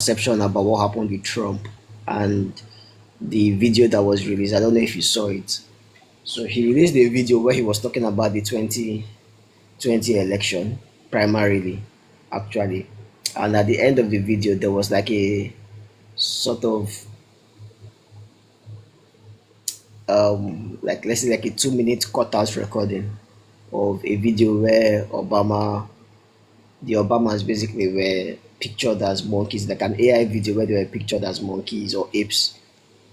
perception about what happened with Trump and the video that was released. I don't know if you saw it. So he released a video where he was talking about the 2020 election, primarily, actually. And at the end of the video, there was like a sort of like, let's say, like a 2 minute cutout recording of a video where the Obamas basically were pictured as monkeys, like an AI video where they were pictured as monkeys or apes,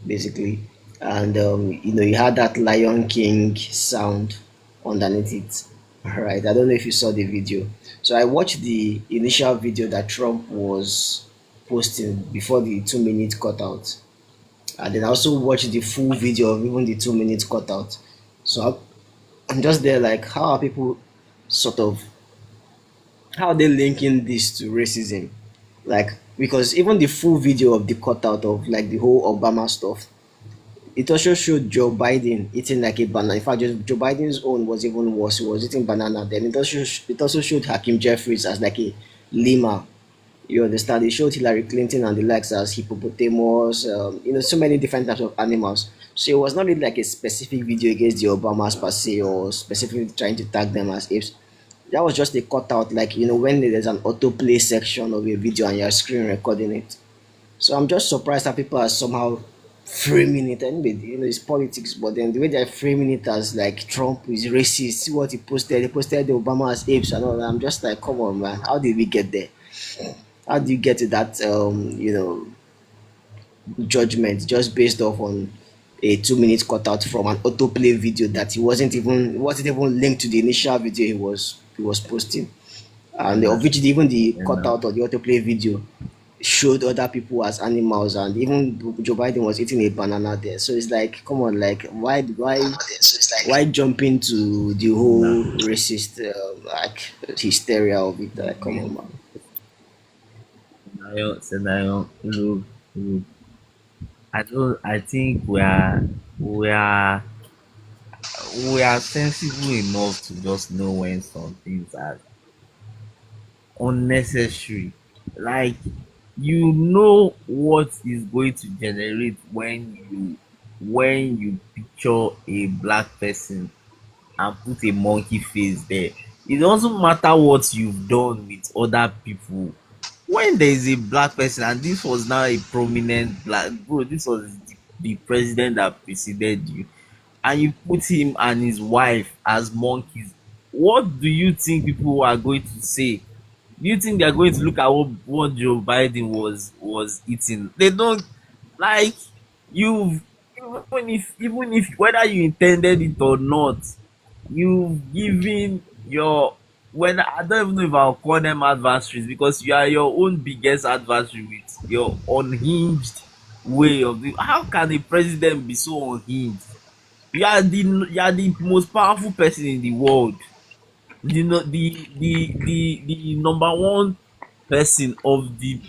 basically. And you had that Lion King sound underneath it. All right, I don't know if you saw the video. So I watched the initial video that Trump was posting before the 2 minute cutout, and then I also watched the full video of even the 2 minute cutout. So I'm just there like, how are people sort of, how are they linking this to racism? Like, because even the full video of the cutout of like the whole Obama stuff, it also showed Joe Biden eating like a banana. In fact, Joe Biden's own was even worse. He was eating banana. Then it also showed Hakeem Jeffries as like a lemur. You understand? It showed Hillary Clinton and the likes as hippopotamus. So many different types of animals. So it was not really like a specific video against the Obamas per se, or specifically trying to tag them as apes. That was just a cutout, like when there's an autoplay section of a video and you're screen recording it. So I'm just surprised that people are somehow framing it. Anyway, it's politics, but then the way they're framing it as like Trump is racist. See what he posted. He posted the Obama as apes and all that. I'm just like, come on, man. How did we get there? How do you get to that judgment just based off on a 2 minute cutout from an autoplay video that he wasn't even linked to the initial video he was posting, and of which even the You know, cutout or the autoplay video showed other people as animals, and even Joe Biden was eating a banana there. So it's like, come on, like, why jump into the no, whole racist like hysteria of it? Like, come on, man. scenario, I don't. I think we are sensible enough to just know when some things are unnecessary. Like, you know what is going to generate when you picture a black person and put a monkey face there. It doesn't matter what you've done with other people. When there is a black person, and this was now a prominent black bro, this was the president that preceded you, and you put him and his wife as monkeys, what do you think people are going to say? Do you think they are going to look at what Joe Biden was eating? They don't. Like, you've even if whether you intended it or not, you've given your, when I don't even know if I'll call them adversaries, because you are your own biggest adversary with your unhinged way of the. How can a president be so unhinged? You are the most powerful person in the world. The number one person of the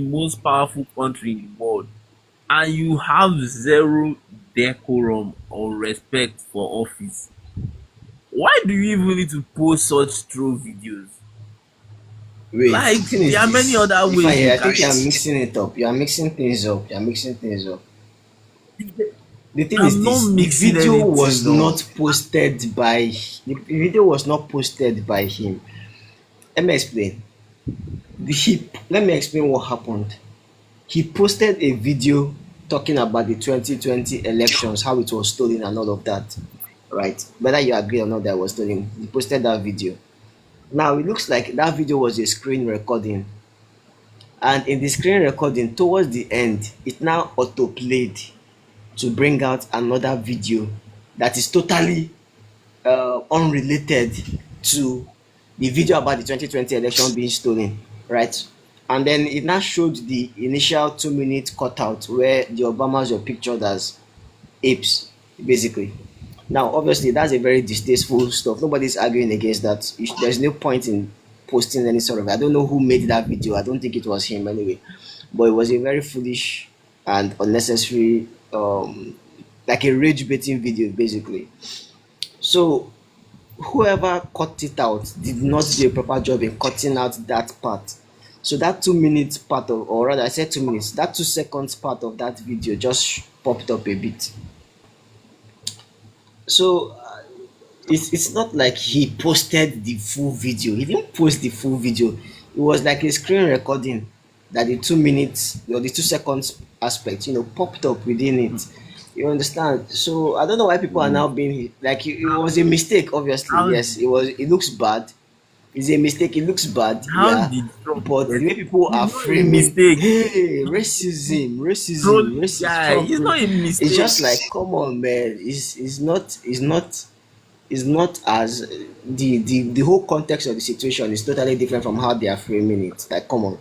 most powerful country in the world, and you have zero decorum or respect for office. Why do you even need to post such troll videos? Wait, the Like, thing there is are many this. other If I ways you hear, I can. think you are mixing it up. You are mixing things up. You are mixing things up. The thing is I'm not this: the mixing video anything was up. not posted by him. Let me explain. Let me explain what happened. He posted a video talking about the 2020 elections, how it was stolen and all of that. Right? Whether you agree or not that it was stolen, he posted that video. Now it looks like that video was a screen recording, and in the screen recording, towards the end, it now auto played to bring out another video that is totally unrelated to the video about the 2020 election being stolen, right? And then it now showed the initial 2 minute cutout where the Obamas were pictured as apes, basically. Now, obviously, that's a very distasteful stuff. Nobody's arguing against that. There's no point in posting any sort of. I don't know who made that video. I don't think it was him anyway, but it was a very foolish and unnecessary, like a rage baiting video, basically. So whoever cut it out did not do a proper job in cutting out that part. So that 2 minutes part of, or rather I said 2 minutes, that 2 seconds part of that video just popped up a bit. So it's not like he posted the full video. He didn't post the full video. It was like a screen recording that the 2 minutes or the 2 seconds aspect, popped up within it. You understand? So I don't know why people are Mm. now being like it was a mistake. Obviously, How yes, it was. It looks bad. It's a mistake. It looks bad. how Yeah, did Trump but the get? way people It's are not a framing, mistake. hey, racism, racism, Trolling racist guy. Trump. It's not a It's mistake. just like, come on, man. It's not as the whole context of the situation is totally different from how they are framing it. Like, come on,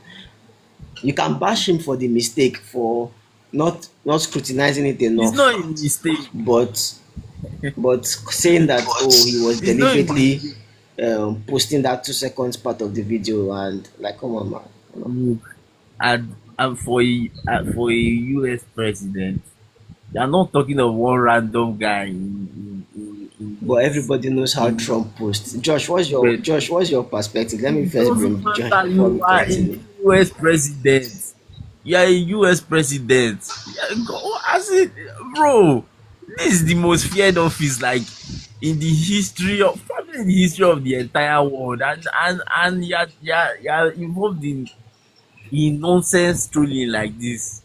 you can bash him for the mistake for not scrutinizing it It's not a enough, mistake. but saying that, oh, he was It's not a deliberately mistake. posting that 2 seconds part of the video, and like, come on, man. Look, and for a US president, you are not talking of one random guy in But this everybody knows how in Trump posts. Josh, what's your perspective? Let me it first doesn't bring Josh matter. before we You are a continue. US president. You are a US president. As it, bro, this is the most feared office like in the history of probably in the history of the entire world. And you're involved in nonsense trolling like this.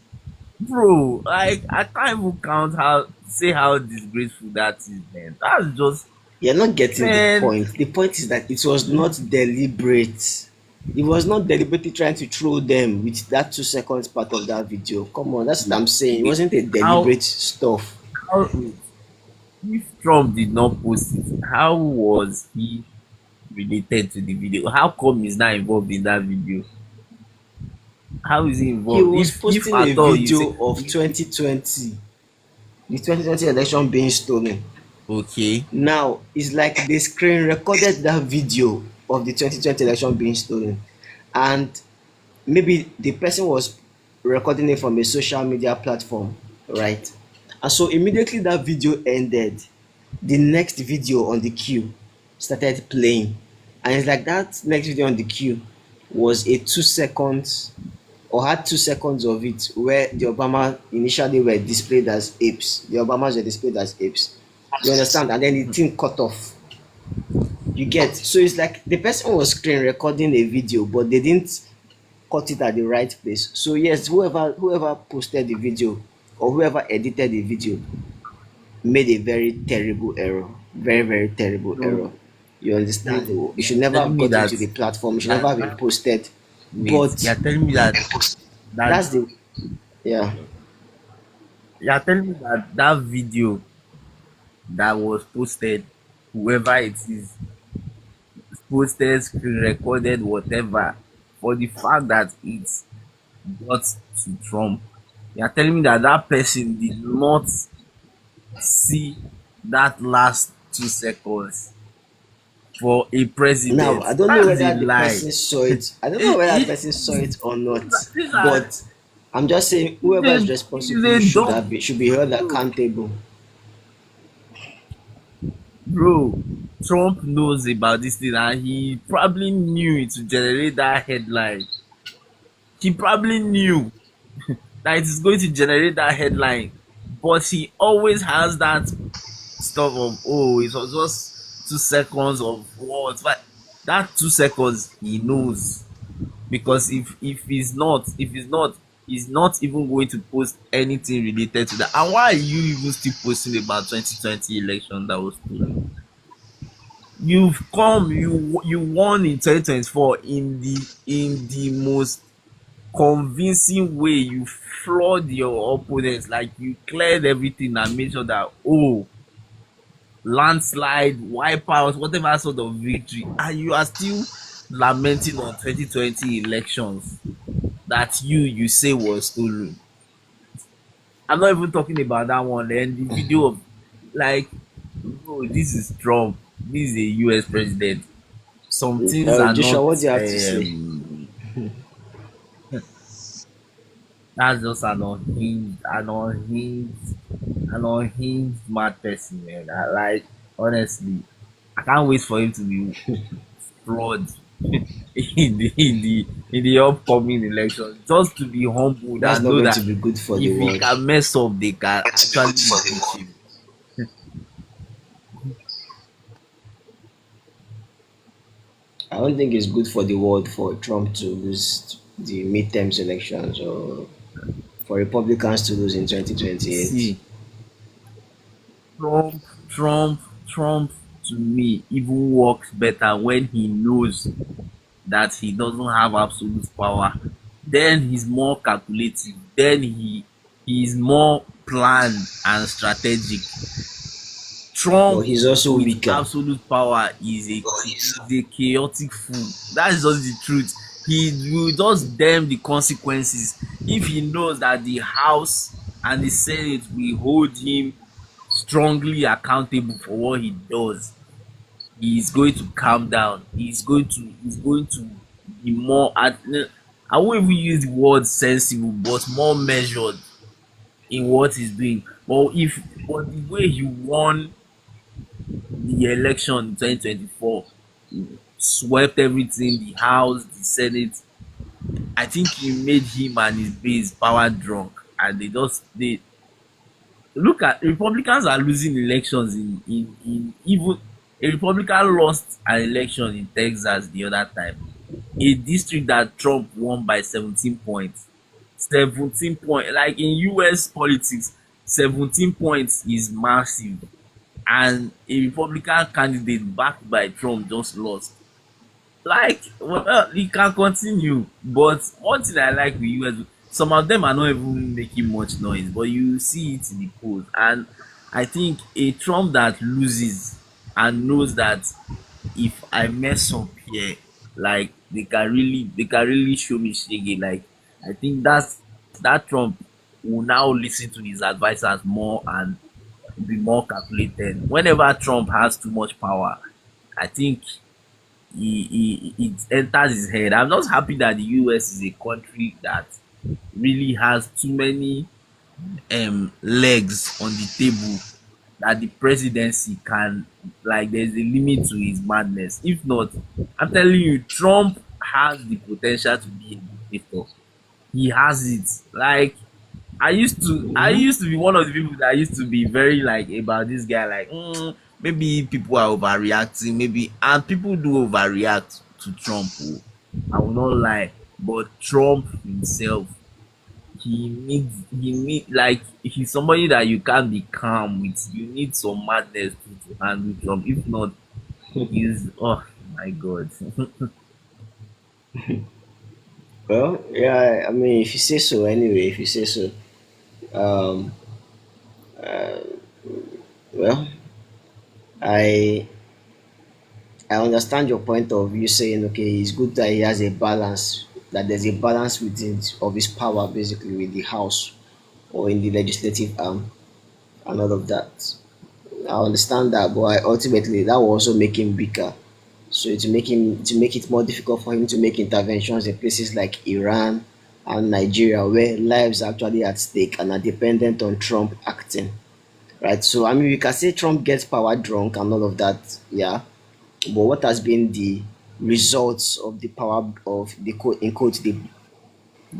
Bro, like I can't even count how say how disgraceful that is, man. That's just You're not getting the man. point. The point is that it was not deliberate. He was not deliberately trying to troll them with that 2 seconds part of that video. Come on, that's what I'm saying. It Wait, wasn't a how deliberate stuff. wait, if Trump did not post it, how was he related to the video? How come he's not involved in that video? How is he He involved? was If posting a at all you say video of 2020, the 2020 election being stolen. okay, Now, it's like they screen recorded that video of the 2020 election being stolen. And maybe the person was recording it from a social media platform, right? And so immediately that video ended, the next video on the queue started playing. And it's like that next video on the queue was a 2 seconds, or had 2 seconds of it, where the Obama initially were displayed as apes. The Obamas were displayed as apes. You understand? And then the thing cut off. You get? So it's like the person was screen recording a video, but they didn't cut it at the right place. So yes, whoever posted the video or whoever edited the video made a very terrible error. Very, very terrible so error. You understand? It should you're never have telling me gotten that to the platform. It should never that, have been that posted. wait, But you're telling me that that that's the yeah. you're telling me that that video that was posted, whoever it is, posted, screen recorded, whatever, for the fact that it got to Trump. You are telling me that that person did not see that last 2 seconds for a Now president. I don't know That's a whether the lie. person saw it. I don't know whether the person saw it or not. But I'm just saying whoever is He's responsible a should dumb have should be held bro. accountable. Bro, Trump knows about this thing and he probably knew it to generate that headline. He probably knew that it is going to generate that headline, but he always has that stuff of oh, it was just 2 seconds of what, but that 2 seconds he knows because if he's not even going to post anything related to that. And why are you even still posting about 2020 election that was stolen? You won in 2024 in the most convincing way. You flawed your opponents, like you cleared everything and made sure that oh, landslide, wipeout, whatever sort of victory, and you are still lamenting on 2020 elections that you say was stolen. I'm not even talking about that one. Then the video of like, bro, this is Trump. This is a US president. Some things are Joshua, not what do you have to say? that's just an unhinged mad person, man. Like honestly, I can't wait for him to be flawed. in the upcoming election, just to be humbled That's and not know going to that be good for the if he world. can mess up, they can actually impeach him. I don't think it's good for the world for Trump to lose the midterms elections or for Republicans to lose in 2028. See, Trump, Trump to me even works better when he knows that he doesn't have absolute power. Then he's more calculative. Then he is more planned and strategic. But Trump he's also with weaker. absolute power is a chaotic fool. That's just the truth. He will just damn the consequences if he knows that the House and the Senate will hold him strongly accountable for what he does. He is going to calm down. He's going to be more I won't even use the word sensible, but more measured in what he's doing. But the way he won the election in 2024, swept everything, the House, the Senate. I think he made him and his base power drunk, and they look at Republicans are losing elections in even a Republican lost an election in Texas the other time, a district that Trump won by 17 points. 17 points, like in US politics, 17 points is massive, and a Republican candidate backed by Trump just lost. Like, well, he can continue, but one thing I like with US, some of them are not even making much noise, but you see it in the polls. And I think a Trump that loses and knows that if I mess up here, like they can really show me shege. Like, I think that Trump will now listen to his advisors more and be more calculated. Whenever Trump has too much power, I think it enters his head. I'm just happy that the US is a country that really has too many legs on the table, that the presidency can, like, there's a limit to his madness. If not, I'm telling you, Trump has the potential to be a dictator. He has it. Like, I Mhm. used to be one of the people that used to be very like about this guy, like, maybe people are overreacting, maybe, and people do overreact to Trump. Oh. I will not lie, but Trump himself, he need like, he's somebody that you can't be calm with. You need some madness to handle Trump. If not, he's, oh my god. Well, yeah, I mean, if you say so, anyway, if you say so. Um, well, I I understand your point of view saying, okay, it's good that he has a balance, that there's a balance within of his power, basically, with the House or in the legislative arm and all of that. I understand that, but ultimately that will also make him weaker. So to make it more difficult for him to make interventions in places like Iran and Nigeria, where lives are actually at stake and are dependent on Trump acting. Right. So I mean, we can say Trump gets power drunk and all of that, yeah. But what has been the results of the power of the quote in quote the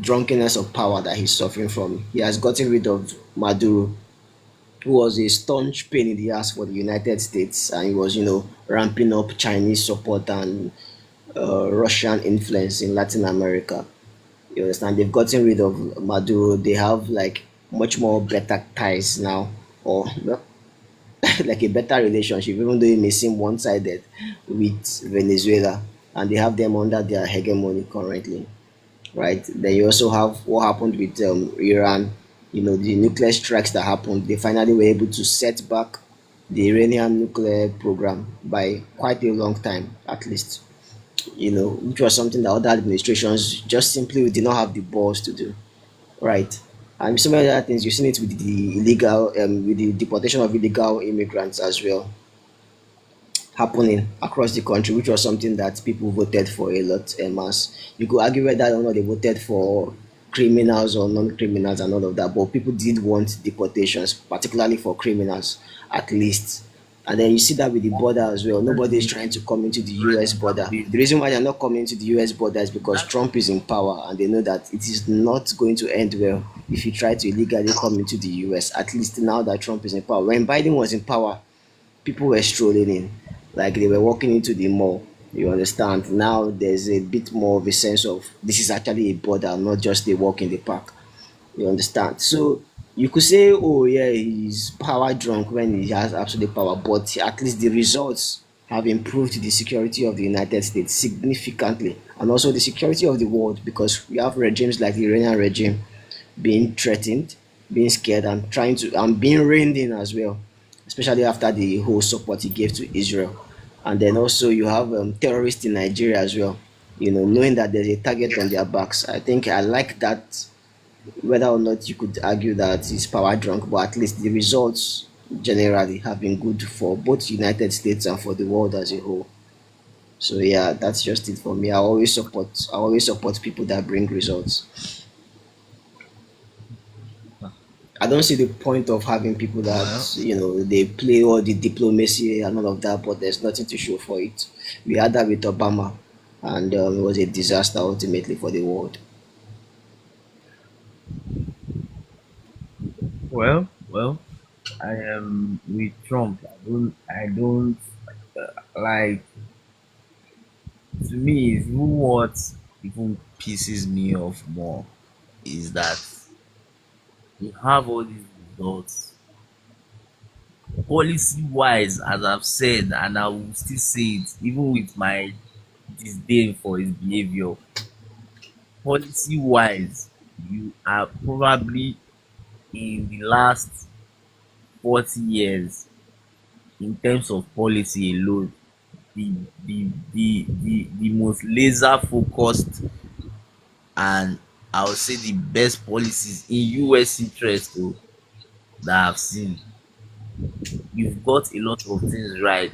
drunkenness of power that he's suffering from? He has gotten rid of Maduro, who was a staunch pain in the ass for the United States, and he was, ramping up Chinese support and Russian influence in Latin America. You understand? They've gotten rid of Maduro. They have like much more better ties now, or well, like a better relationship, even though it may seem one-sided with Venezuela, and they have them under their hegemony currently, right? Then you also have what happened with Iran. The nuclear strikes that happened. They finally were able to set back the Iranian nuclear program by quite a long time, at least. Which was something that other administrations just simply did not have the balls to do, right? And so many other things. You've seen it with the with the deportation of illegal immigrants as well happening across the country, which was something that people voted for a lot en masse. You could argue whether or not they voted for criminals or non-criminals and all of that, but people did want deportations, particularly for criminals, at least. And then you see that with the border as well. That's Nobody is me trying to come into the US running border. The campaign. reason why they're not coming to the US border is because Trump is in power and they know that it is not going to end well if you try to illegally come into the US, at least now that Trump is in power. When Biden was in power, people were strolling in, like they were walking into the mall. You understand? Now there's a bit more of a sense of this is actually a border, not just a walk in the park. You understand? So you could say, oh yeah, he's power drunk when he has absolute power, but at least the results have improved the security of the United States significantly, and also the security of the world because we have regimes like the Iranian regime being threatened, being scared, and trying to and being reined in as well, especially after the whole support he gave to Israel. And then also you have terrorists in Nigeria as well. You know, knowing that there's a target on their backs. I think I like that whether or not you could argue that he's power drunk, but at least the results generally have been good for both United States and for the world as a whole. So yeah, that's just it for me. I always support people that bring results. I don't see the point of having people Well, that they play all the diplomacy and all of that, but there's nothing to show for it. We had that with Obama, and it was a disaster ultimately for the world. well, I am with Trump. I don't like. To me, it's even what even pisses me off more is that we have all these results policy wise, as I've said, and I will still say it, even with my disdain for his behavior. Policy wise, you are probably in the last 40 years, in terms of policy alone, the the most laser focused, and I would say the best policies in US interest oh, that I've seen. You've got a lot of things right.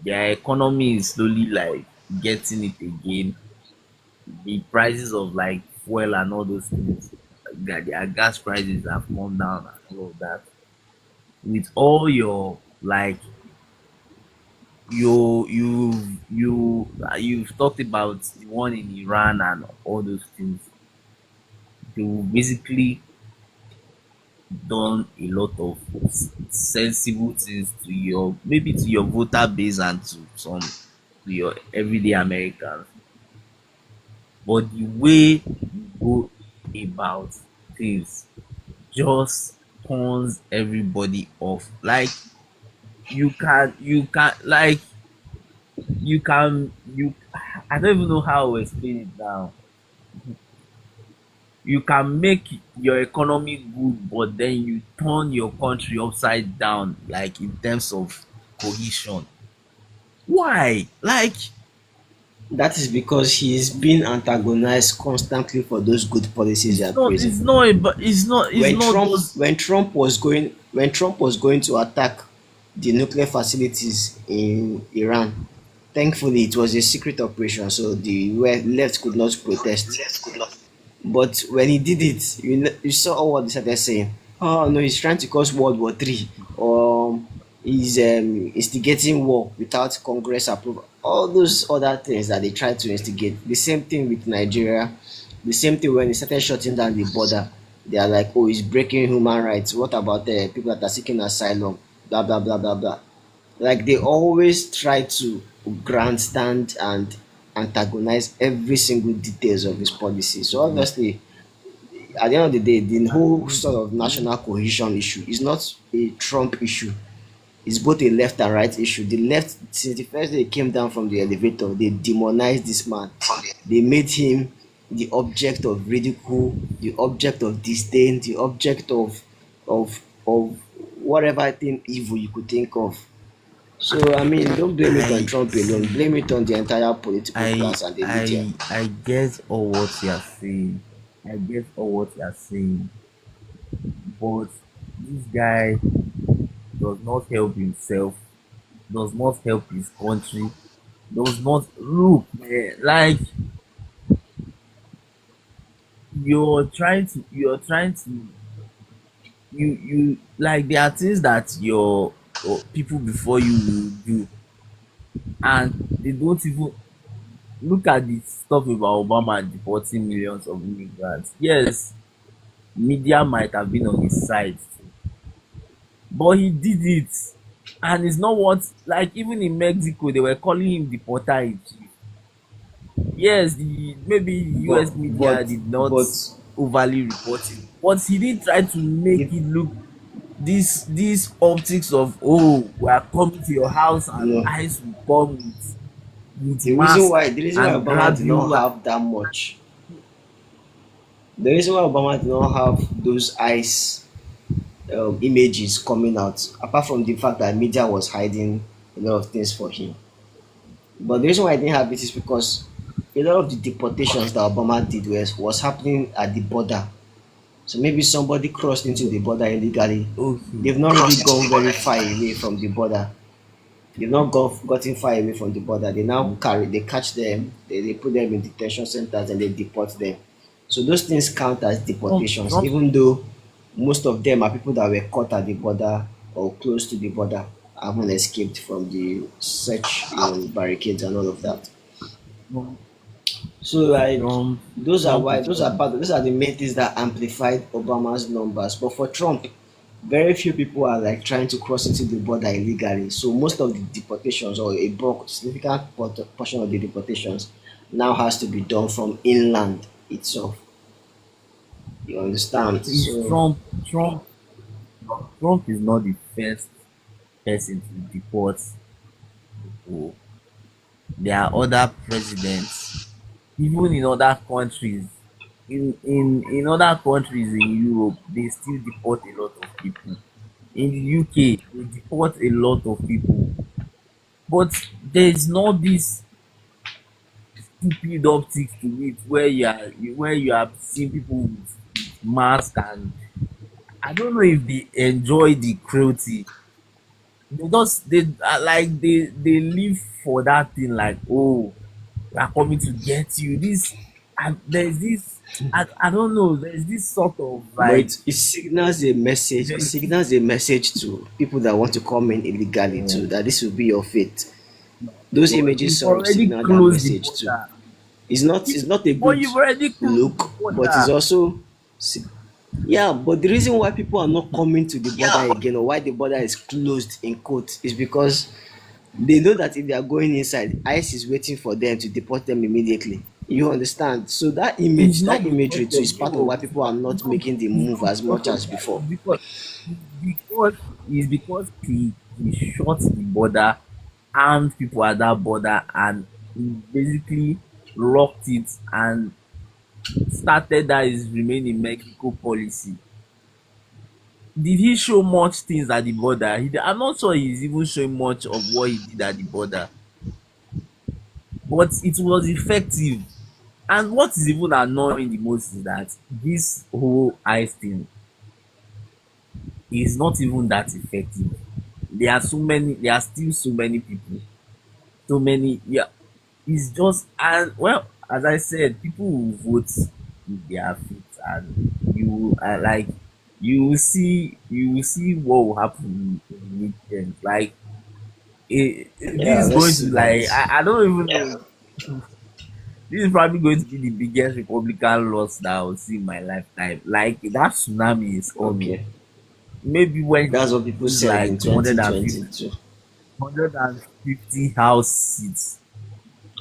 Their economy is slowly like getting it again. The prices of like fuel and all those things, their gas prices have come down and all of that. With all your like you've talked about the one in Iran and all those things. They will basically done a lot of sensible things to your, maybe to your voter base and to your everyday Americans. But the way you go about things just turns everybody off. Like you can like you can you I don't even know how to explain it now. You can make your economy good, but then you turn your country upside down, like in terms of cohesion. Why? Like, That is because he's being antagonized constantly for those good policies they are praising. it's not just. When Trump was going to attack the nuclear facilities in Iran, thankfully it was a secret operation, so the left could not protest. But when he did it, you saw what they started saying. Oh no, he's trying to cause World War III. He's instigating war without Congress approval. All those other things that they try to instigate. The same thing with Nigeria. The same thing when they started shutting down the border. They are like, oh, he's breaking human rights. What about the people that are seeking asylum? Blah blah blah blah blah. Like they always try to grandstand and antagonize every single details of his policy. So obviously, at the end of the day, the whole sort of national cohesion issue is not a Trump issue. It's both a left and right issue. The left, since the first day he came down from the elevator, they demonized this man. They made him the object of ridicule, the object of disdain, the object of whatever thing evil you could think of. So I mean, don't blame it on I Trump alone. see. Blame it on the entire political I class and the media. I get all what you are saying. I get all what you are saying. But this guy does not help himself, does not help his country, does not look, man. Like you're trying to you like there are things that or people before you will do, and they don't even look at the stuff about Obama deporting millions of immigrants. Yes, media might have been on his side, but he did it, and it's not what, like, even in Mexico they were calling him deporter in chief. Yes, the maybe but US media but did not but overly report it, but he did try to make the, it look this optics of, oh, we are coming to your house you and know, ICE will come with mask the reason why and Obama grab did not you. have that much, the reason why Obama did not have those eyes images coming out, apart from the fact that media was hiding a lot of things for him. But the reason why I didn't have it is because a lot of the deportations that Obama did was happening at the border. So maybe somebody crossed into the border illegally. Okay. They've not really gone very far away from the border. They've not gotten far away from the border. They catch them, they put them in detention centers and they deport them. So those things count as Trump, deportations, Trump, even though most of them are people that were caught at the border or close to the border, haven't escaped from the search, barricades and all of that. Trump, So like Trump, Trump is those are the main things that amplified Obama's numbers. But for Trump, very few people are like trying to cross into the border illegally. So most of the deportations or a bulk significant portion of the deportations now has to be done from inland itself. You understand? is So Trump, Trump, Trump is not the first person to deport people. There are other presidents, even in other countries. In other countries in Europe, they still deport a lot of people. In the UK, they deport a lot of people. But there is not this stupid optics to it where you are seeing people with mask, and I don't know if they enjoy the cruelty. They just they live for that thing, like, oh, we are coming to get you. This, and there's this, I don't know, there's this sort of but like, it signals a message. It there's signals a message to people that want to come in illegally uh, too, that this will be your fate. Those but images you've sort of already signal that closed the message too. border. It's not a But good you've already closed the look, but it's border. also yeah. But the reason why people are not coming to the border again, or why the border is closed in quotes, is because they know that if they are going inside, ICE is waiting for them to deport them immediately. You understand? So It's that not because imagery too of is part of no, why people are not no, making the it's move not as because much of as that. before. Because it's because he shut the border, armed people at that border, and he basically locked it and started that his remain in Mexico policy. Did he show much things at the border? I'm not sure he's even showing much of what he did at the border, but it was effective. And what is even annoying the most is that this whole ice thing is not even that effective. There are still so many people, so many, yeah. It's just, and well, as I said, people will vote with their feet, and you like, you will see what will happen in the midterms. Like, Yeah, this is let's going to, see like, that. I don't even know. This is probably going to be the biggest Republican loss that I will see in my lifetime. Like, that tsunami is coming. Okay, Maybe when that's what people he lose said in like 150, 2022. 150 house seats,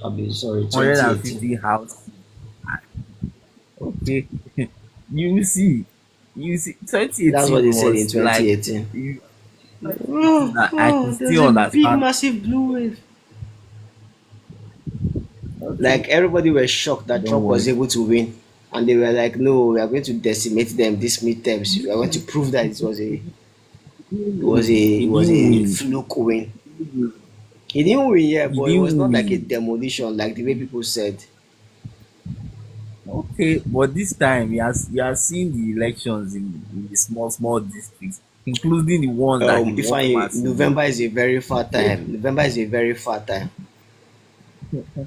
I'll be sorry, 2018. 150 house seats. Okay, you see, That's what 2018 they said in was like, 2018. you, 2018, Oh, I could there's still a big, understand. massive blue wave. Okay, Like everybody was shocked that don't Trump was worry. able to win, and they were like, "No, we are going to decimate them this midterms. We are going to prove that He it was didn't a win. fluke win." He didn't win, yeah, He but it was didn't not like a win. demolition like the way people said. Okay, but this time you are seeing the elections in the small districts, including the ones that he If won I massively. November is a very far So, time. November is a very far time.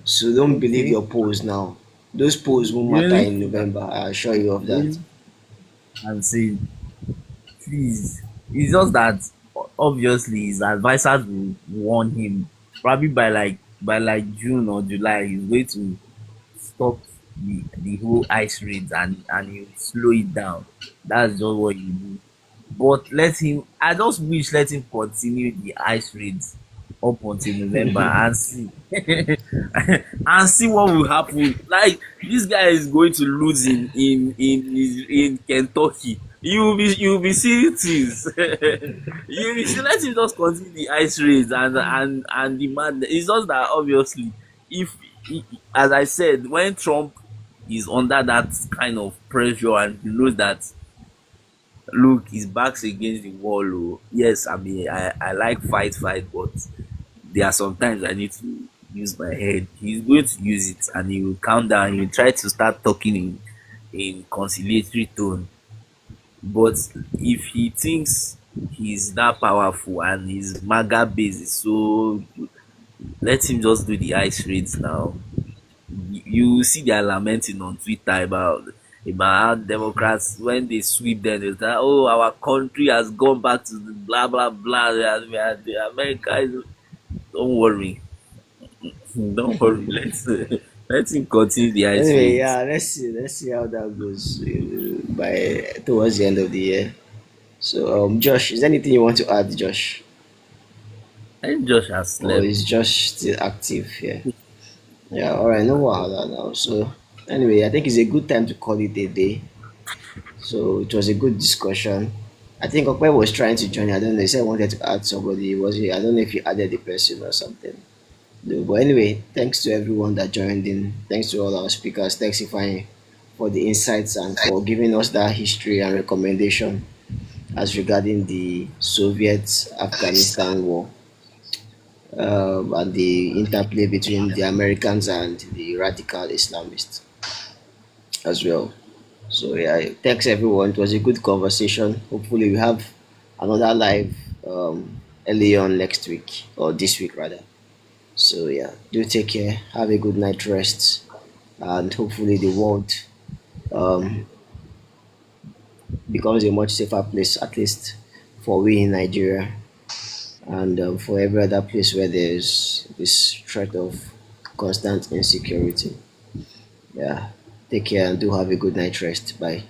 So don't believe okay, your polls now. Those polls won't matter really, in November. I assure you of that. really, I'm saying, please. It's just that obviously his advisors will warn him probably by like June or July he's going to stop the whole ice raids and he'll slow it down. That's just what you do. But let him I just wish let him continue the ice raids up until November and see and see what will happen. Like this guy is going to lose in Kentucky. You will be seeing things. You will see let him just continue the ice raids and the madness. It's just that obviously if as I said, when Trump is under that kind of pressure and he knows that look his back's against the wall. Oh yes, I mean I like fight but there are sometimes I need to use my head. He's going to use it and he will calm down. He will try to start talking in conciliatory tone. But if he thinks he's that powerful and his MAGA base is so, let him just do the ice raids now. You see they are lamenting on Twitter about how Democrats when they sweep them they say, oh our country has gone back to the blah blah blah. We are the America is, don't worry. Don't worry. Let him continue the ice Anyway, raids. yeah, let's see how that goes by towards the end of the year. So, Josh, is there anything you want to add, Josh, And Josh has or slept. is Josh still active here? Yeah, all right, no wahala now. So, anyway, I think it's a good time to call it a day. So it was a good discussion. I think Okwe was trying to join. I don't know. He said he wanted to add somebody. Was he? I don't know if he added the person or something. No, but anyway, thanks to everyone that joined in. Thanks to all our speakers. Thanks Ifeanyi for the insights and for giving us that history and recommendation as regarding the Soviet Afghanistan war and the interplay between the Americans and the radical Islamists as well. So yeah, thanks everyone. It was a good conversation. Hopefully we have another live early on next week or this week rather. So yeah, do take care. Have a good night rest, and hopefully the world um, becomes a much safer place, at least for we in Nigeria and for every other place where there's this threat of constant insecurity. Yeah, take care and do have a good night rest. Bye.